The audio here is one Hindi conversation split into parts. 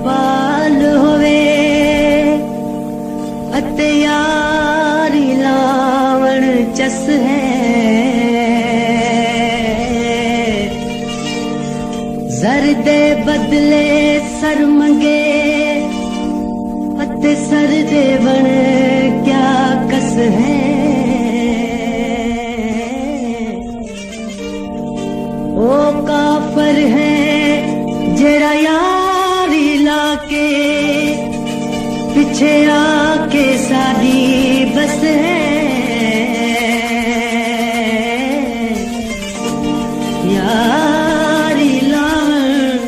गोपाल होवे अते यारी लावण चस है। जर दे बदले सर मंगे अते सर देवण क्या कस है। ओ काफर है जेड़ा यारी लाके पीछे आके सादी बस है। यारी लावण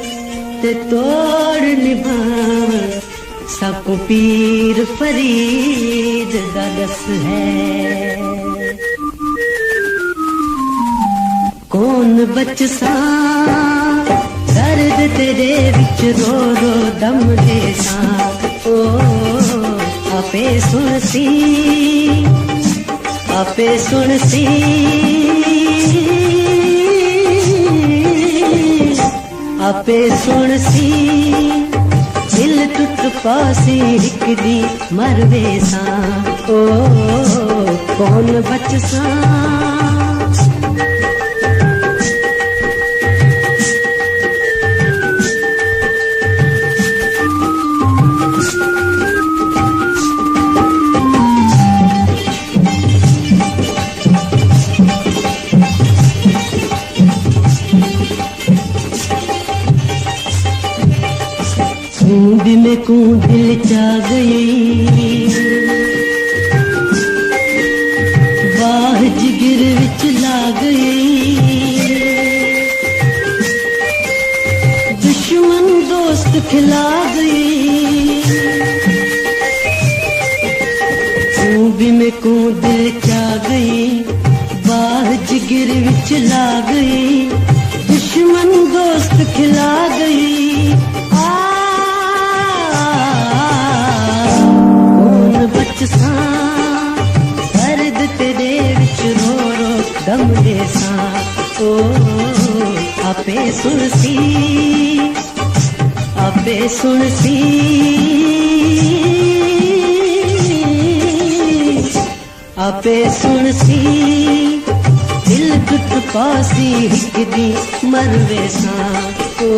ते तोड़ निभावण सबको पीर फरीद दा दस है। कौन बचसा दर्द तेरे विच रो रो दम दे सा। ओ आपे सुन सी आपे सुन सी आपे सुन सी दिल टुट पासी हिक दी मरवे सा। ओ कौन बचसा में को दिल चा गई बाह जिगर विच ला गई। दुश्मन दोस्त खिला गई भी में को दिल चा गई बाह जिगर विच ला गई। दुश्मन दोस्त खिला गई। बचसा दर्द तेरे विच रो रो दम दे सा। ओ आपे सुन सी आपे सुन सी आपे सुन सी दिल टुट पासी हिक दी मरवे सा। ओ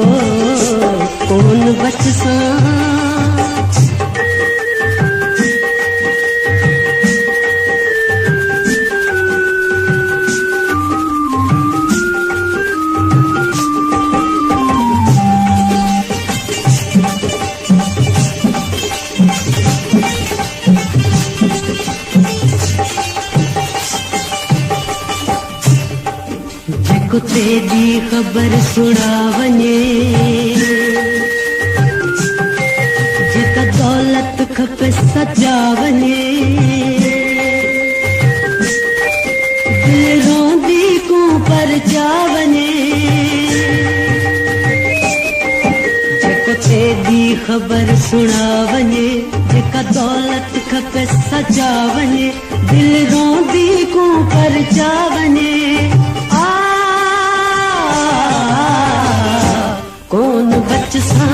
कौन बचसा कुत्ते दी खबर सुना वने जेका दौलत खपे सजा वने। दिल रोंदी को पर जावने कुत्ते दी खबर सुना वने जेका दौलत खपे सजा वने। दिल रोंदी को पर जावने। कौन बचसा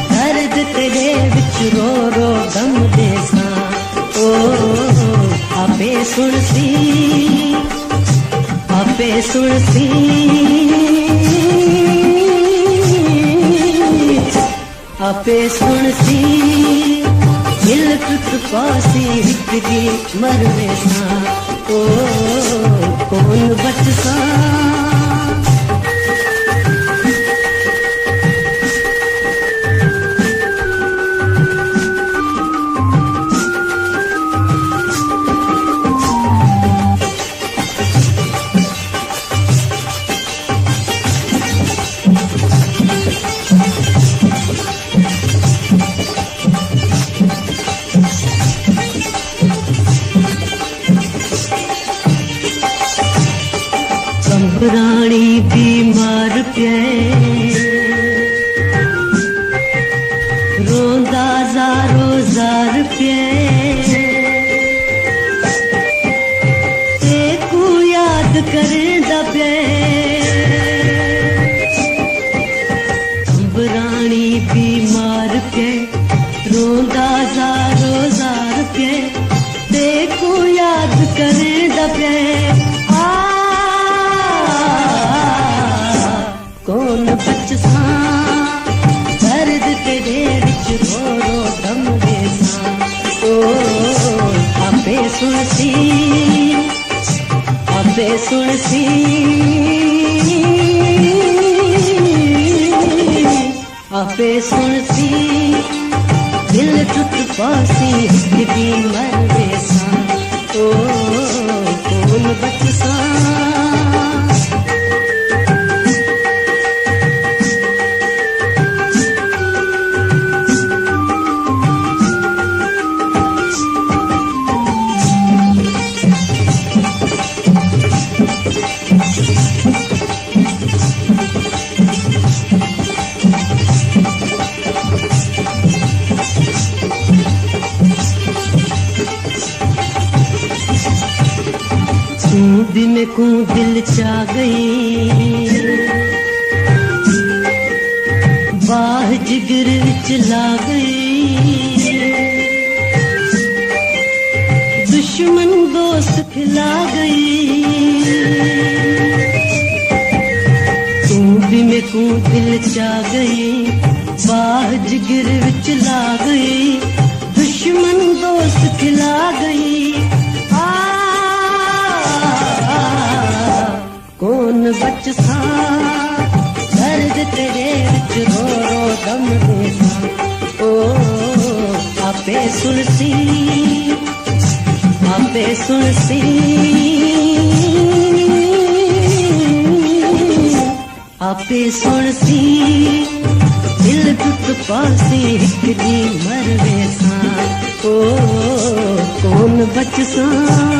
दर्द तेरे विच रो रो दम दे सा। ओ आपे सुन सी आपे सुन सी आपे सुन सी दिल टुट पासी हिक दी मरवे सा। ओ कौन बचसा सुन सी आपे सुन सी आपे सुन सी दिल टुट पासी हिक दी मर वेसा ओ कौन बचसा दिन को दिल चा गई बाह जिगर विच ला गई दुश्मन दोस्त खिला गई तू भी मेरे को दिल चा गई बाह जिगर विच ला गई दुश्मन दोस्त खिला गई कौन बचसा दर्द तेरे विच रो रो दम देसा ओ आपे सुन सी आपे सुन सी आपे सुन सी दिल टुट पासी हिक दी मर वेसा ओ कौन बचसा